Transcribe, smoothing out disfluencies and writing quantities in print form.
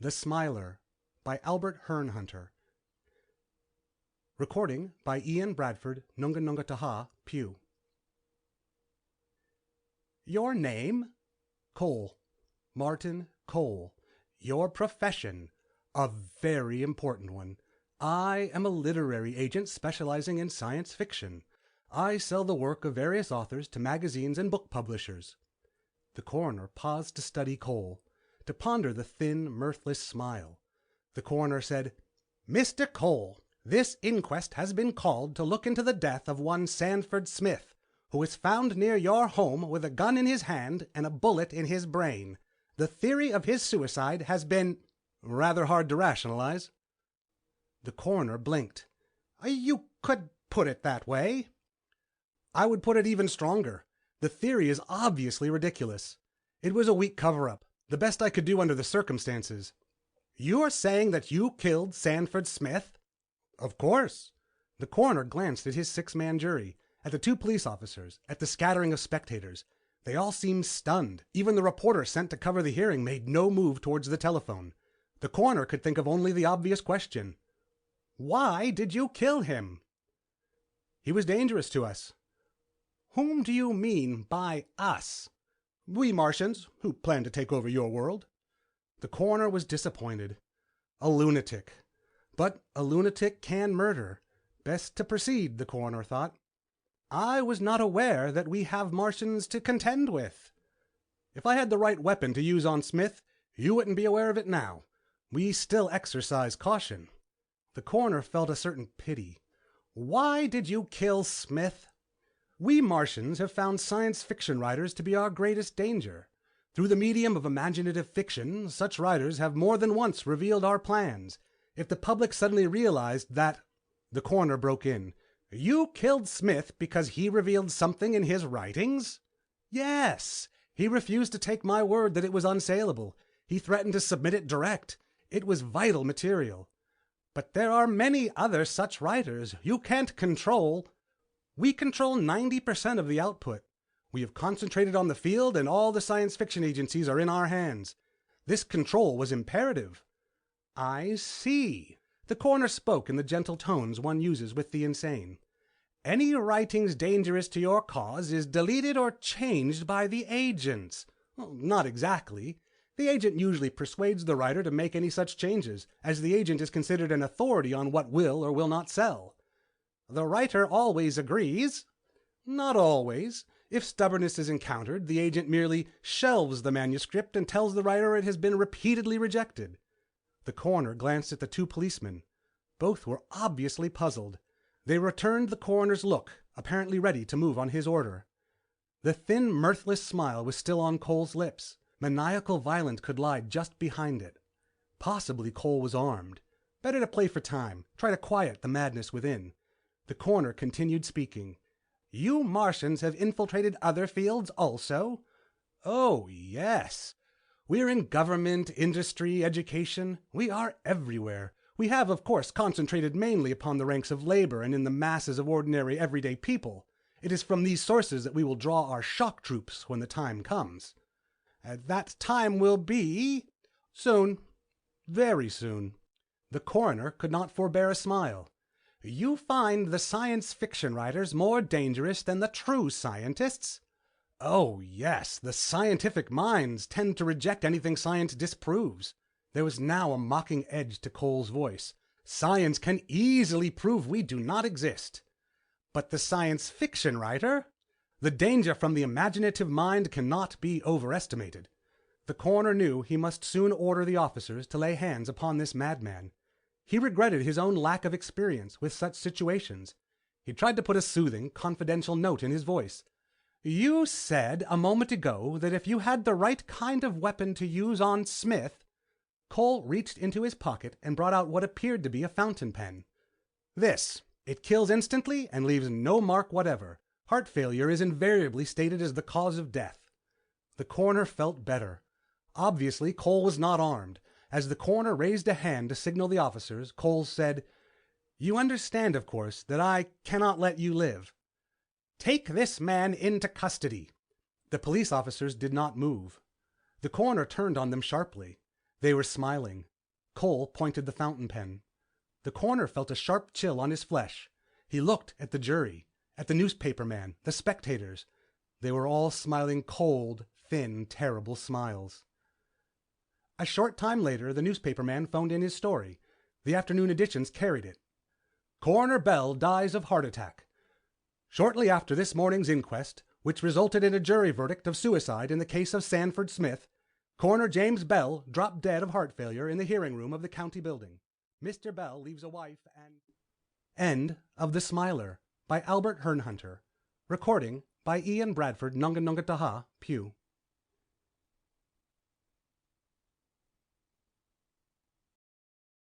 The Smiler by Albert Hernhuter. Recording by Ian Bradford, Nunga Pew. Your name? Cole. Martin Cole. Your profession? A very important one. I am a literary agent specializing in science fiction. I sell the work of various authors to magazines and book publishers. The coroner paused to study Cole, to ponder the thin, mirthless smile. The coroner said, "Mr. Cole, this inquest has been called to look into the death of one Sanford Smith, who was found near your home with a gun in his hand and a bullet in his brain. The theory of his suicide has been rather hard to rationalize." The coroner blinked. "You could put it that way." "I would put it even stronger. The theory is obviously ridiculous. It was a weak cover-up, the best I could do under the circumstances." "You are saying that you killed Sanford Smith?" "Of course." The coroner glanced at his six-man jury, at the two police officers, at the scattering of spectators. They all seemed stunned. Even the reporter sent to cover the hearing made no move towards the telephone. The coroner could think of only the obvious question. "Why did you kill him?" "He was dangerous to us." "Whom do you mean by us?" "We Martians, who plan to take over your world." The coroner was disappointed. A lunatic. But a lunatic can murder. Best to proceed, the coroner thought. "I was not aware that we have Martians to contend with." "If I had the right weapon to use on Smith, you wouldn't be aware of it now. We still exercise caution." The coroner felt a certain pity. "Why did you kill Smith?" "We Martians have found science fiction writers to be our greatest danger. Through the medium of imaginative fiction, such writers have more than once revealed our plans. If the public suddenly realized that..." The coroner broke in. "You killed Smith because he revealed something in his writings?" "Yes. He refused to take my word that it was unsaleable. He threatened to submit it direct. It was vital material." "But there are many other such writers. You can't control..." "We control 90% of the output. We have concentrated on the field and all the science fiction agencies are in our hands. This control was imperative." "I see." The coroner spoke in the gentle tones one uses with the insane. "Any writings dangerous to your cause is deleted or changed by the agents." "Not exactly. The agent usually persuades the writer to make any such changes, as the agent is considered an authority on what will or will not sell." "The writer always agrees?" "Not always. If stubbornness is encountered, the agent merely shelves the manuscript and tells the writer it has been repeatedly rejected." The coroner glanced at the two policemen. Both were obviously puzzled. They returned the coroner's look, apparently ready to move on his order. The thin, mirthless smile was still on Cole's lips. Maniacal violence could lie just behind it. Possibly Cole was armed. Better to play for time, try to quiet the madness within. The coroner continued speaking. "You Martians have infiltrated other fields also?" "Oh, yes. We're in government, industry, education. We are everywhere. We have, of course, concentrated mainly upon the ranks of labor and in the masses of ordinary, everyday people. It is from these sources that we will draw our shock troops when the time comes." "That time will be..." "Soon. Very soon." The coroner could not forbear a smile. "You find the science fiction writers more dangerous than the true scientists?" "Oh, yes. The scientific minds tend to reject anything science disproves." There was now a mocking edge to Cole's voice. "Science can easily prove we do not exist." "But the science fiction writer?" "The danger from the imaginative mind cannot be overestimated." The coroner knew he must soon order the officers to lay hands upon this madman. He regretted his own lack of experience with such situations. He tried to put a soothing, confidential note in his voice. "You said a moment ago that if you had the right kind of weapon to use on Smith..." Cole reached into his pocket and brought out what appeared to be a fountain pen. "This. It kills instantly and leaves no mark whatever. Heart failure is invariably stated as the cause of death." The coroner felt better. Obviously, Cole was not armed. As the coroner raised a hand to signal the officers, Cole said, "You understand, of course, that I cannot let you live." "Take this man into custody." The police officers did not move. The coroner turned on them sharply. They were smiling. Cole pointed the fountain pen. The coroner felt a sharp chill on his flesh. He looked at the jury, at the newspaper man, the spectators. They were all smiling cold, thin, terrible smiles. A short time later, the newspaper man phoned in his story. The afternoon editions carried it. Coroner Bell dies of heart attack. Shortly after this morning's inquest, which resulted in a jury verdict of suicide in the case of Sanford Smith, Coroner James Bell dropped dead of heart failure in the hearing room of the county building. Mr. Bell leaves a wife and... End of The Smiler by Albert Hernhuter. Recording by Ian Bradford Nunga Nunga Taha, Pew.